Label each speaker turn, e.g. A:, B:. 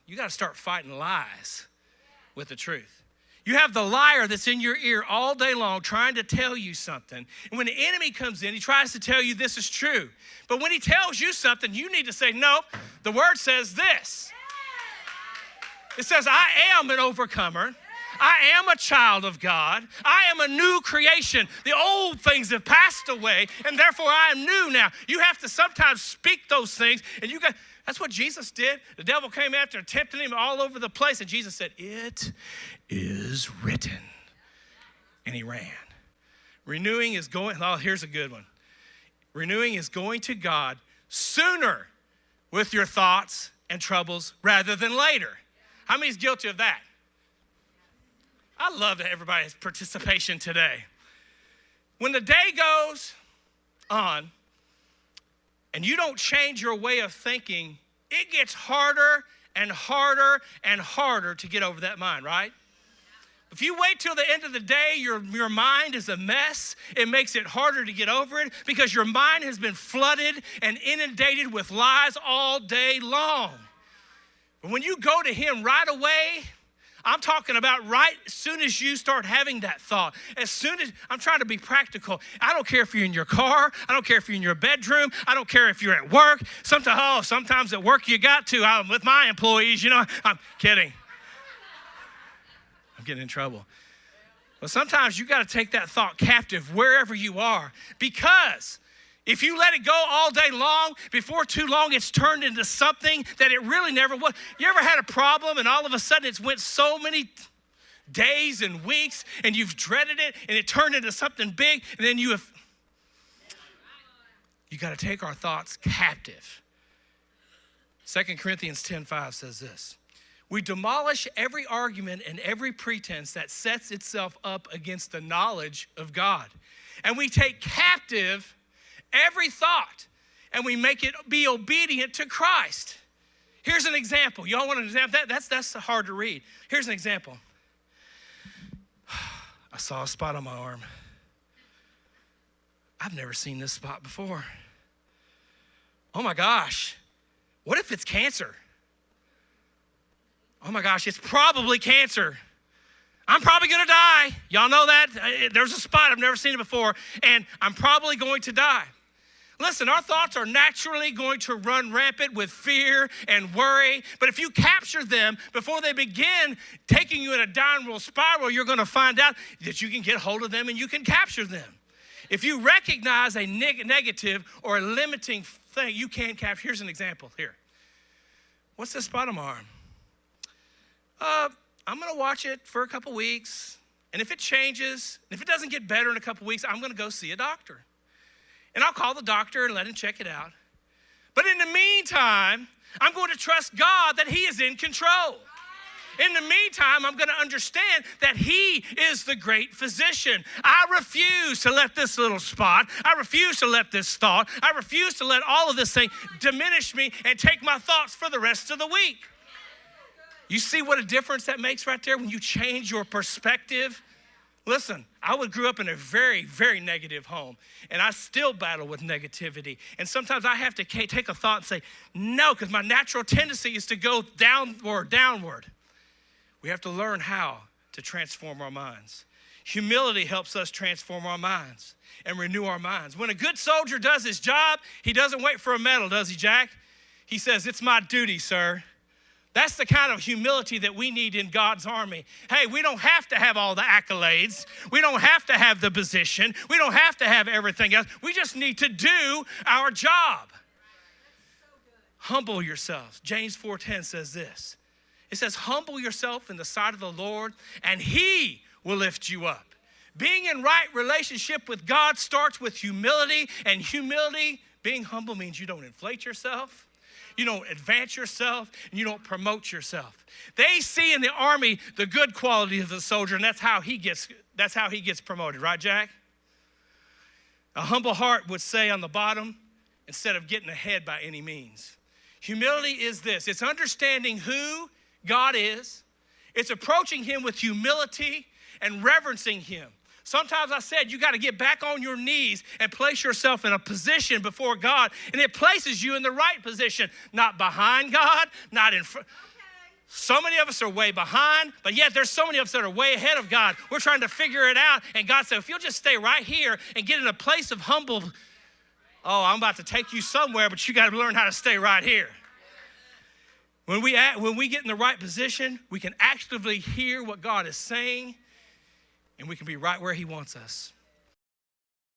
A: you got to start fighting lies with the truth. You have the liar that's in your ear all day long trying to tell you something. And when the enemy comes in, he tries to tell you this is true. But when he tells you something, you need to say, no, the word says this. It says, I am an overcomer. I am a child of God. I am a new creation. The old things have passed away, and therefore I am new now. You have to sometimes speak those things, and that's what Jesus did. The devil came after and tempted him all over the place, and Jesus said, it is written. And he ran. Renewing is going, here's a good one. Renewing is going to God sooner with your thoughts and troubles rather than later. How many is guilty of that? I love everybody's participation today. When the day goes on and you don't change your way of thinking, it gets harder and harder and harder to get over that mind, right? If you wait till the end of the day, your mind is a mess. It makes it harder to get over it because your mind has been flooded and inundated with lies all day long. But when you go to him right away, I'm talking about right as soon as you start having that thought. As soon as, I'm trying to be practical. I don't care if you're in your car. I don't care if you're in your bedroom. I don't care if you're at work. Sometimes at work you got to. I'm with my employees, I'm kidding. I'm getting in trouble. But sometimes you got to take that thought captive wherever you are, because if you let it go all day long, before too long, it's turned into something that it really never was. You ever had a problem and all of a sudden it's went so many days and weeks and you've dreaded it and it turned into something big, and then you got to take our thoughts captive. 2 Corinthians 10:5 says this: we demolish every argument and every pretense that sets itself up against the knowledge of God. And we take captive every thought, and we make it be obedient to Christ. Here's an example. Y'all want an example? That's hard to read. Here's an example. I saw a spot on my arm. I've never seen this spot before. Oh my gosh, what if it's cancer? Oh my gosh, it's probably cancer. I'm probably gonna die. Y'all know that? There's a spot, I've never seen it before, and I'm probably going to die. Listen, our thoughts are naturally going to run rampant with fear and worry, but if you capture them before they begin taking you in a downward spiral, you're gonna find out that you can get hold of them and you can capture them. If you recognize a negative or a limiting thing, you can capture. Here's an example here. What's this spot on my arm? I'm gonna watch it for a couple weeks, and if it changes, if it doesn't get better in a couple weeks, I'm gonna go see a doctor. And I'll call the doctor and let him check it out. But in the meantime, I'm going to trust God that he is in control. In the meantime, I'm going to understand that he is the great physician. I refuse to let this little spot, I refuse to let this thought, I refuse to let all of this thing diminish me and take my thoughts for the rest of the week. You see what a difference that makes right there when you change your perspective? Listen, I grew up in a very, very negative home, and I still battle with negativity. And sometimes I have to take a thought and say, no, because my natural tendency is to go downward. We have to learn how to transform our minds. Humility helps us transform our minds and renew our minds. When a good soldier does his job, he doesn't wait for a medal, does he, Jack? He says, it's my duty, sir. That's the kind of humility that we need in God's army. Hey, we don't have to have all the accolades. We don't have to have the position. We don't have to have everything else. We just need to do our job. Humble yourselves. James 4:10 says this. It says, humble yourself in the sight of the Lord, and he will lift you up. Being in right relationship with God starts with humility, and humility, being humble, means you don't inflate yourself. You don't advance yourself, and you don't promote yourself. They see in the army the good quality of the soldier, and that's how he gets promoted, right, Jack? A humble heart would say on the bottom instead of getting ahead by any means. Humility is this. It's understanding who God is. It's approaching him with humility and reverencing him. Sometimes I said you got to get back on your knees and place yourself in a position before God, and it places you in the right position, not behind God, not in front. So many of us are way behind, but yet there's so many of us that are way ahead of God. We're trying to figure it out, and God said, if you'll just stay right here and get in a place of humble, I'm about to take you somewhere, but you got to learn how to stay right here. When we get in the right position, we can actively hear what God is saying, and we can be right where he wants us.